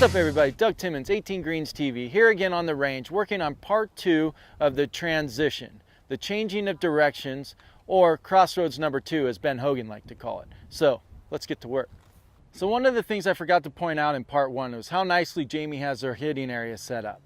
What's up everybody, Doug Timmons, 18 Greens TV, here again on the range, working on part 2 of the transition, the changing of directions, or crossroads number 2 as Ben Hogan liked to call it. So let's get to work. So one of the things I forgot to point out in part 1 was how nicely Jamie has her hitting area set up.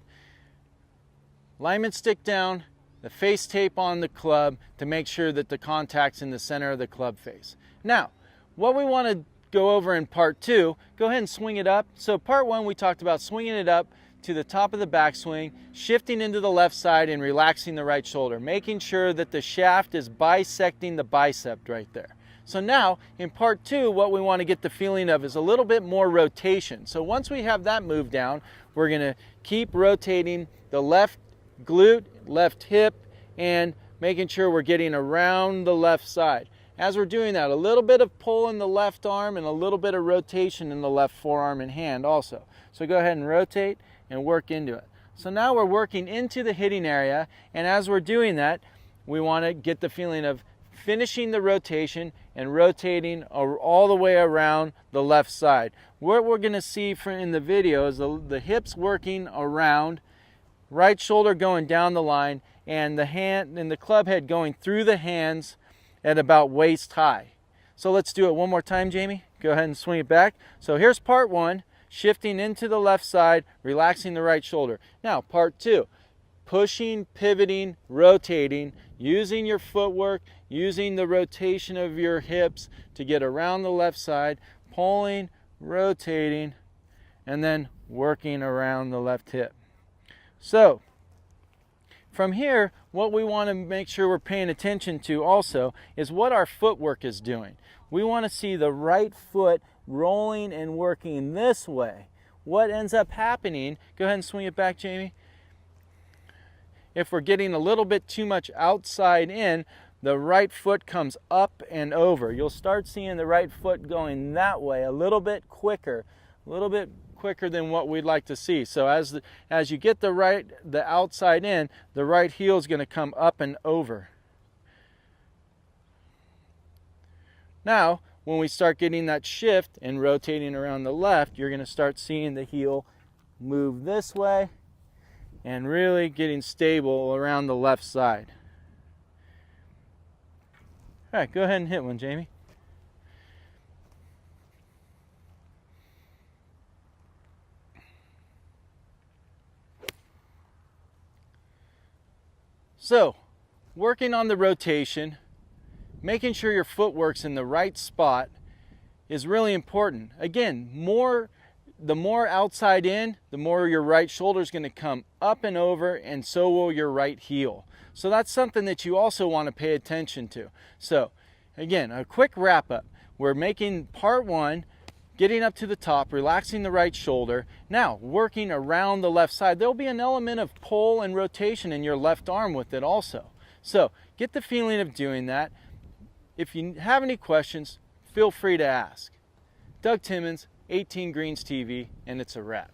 Alignment stick down, the face tape on the club to make sure that the contact's in the center of the club face. Now, what we want to go over in part 2, go ahead and swing it up. So part 1 we talked about swinging it up to the top of the backswing, shifting into the left side and relaxing the right shoulder, making sure that the shaft is bisecting the bicep right there. So now in part 2 what we want to get the feeling of is a little bit more rotation. So once we have that moved down, we're going to keep rotating the left glute, left hip, and making sure we're getting around the left side. As we're doing that, a little bit of pull in the left arm and a little bit of rotation in the left forearm and hand also. So go ahead and rotate and work into it. So now we're working into the hitting area, and as we're doing that, we want to get the feeling of finishing the rotation and rotating all the way around the left side. What we're going to see in the video is the hips working around, right shoulder going down the line, and the hand and the club head going through the hands at about waist high. So let's do it one more time, Jamie. Go ahead and swing it back. So here's part 1, shifting into the left side, relaxing the right shoulder. Now part 2, pushing, pivoting, rotating, using your footwork, using the rotation of your hips to get around the left side, pulling, rotating, and then working around the left hip. So from here, what we want to make sure we're paying attention to also is what our footwork is doing. We want to see the right foot rolling and working this way. What ends up happening, go ahead and swing it back, Jamie. If we're getting a little bit too much outside in, the right foot comes up and over. You'll start seeing the right foot going that way a little bit quicker than what we'd like to see. So as you get the outside in, the right heel is going to come up and over. Now, when we start getting that shift and rotating around the left, you're going to start seeing the heel move this way and really getting stable around the left side. All right, go ahead and hit one, Jamie. So, working on the rotation, making sure your footwork's in the right spot is really important. Again, the more outside in, the more your right shoulder is going to come up and over, and so will your right heel. So that's something that you also want to pay attention to. So, again, a quick wrap up. We're making part 1, getting up to the top, relaxing the right shoulder. Now, working around the left side. There'll be an element of pull and rotation in your left arm with it also. So, get the feeling of doing that. If you have any questions, feel free to ask. Doug Timmons, 18 Greens TV, and it's a wrap.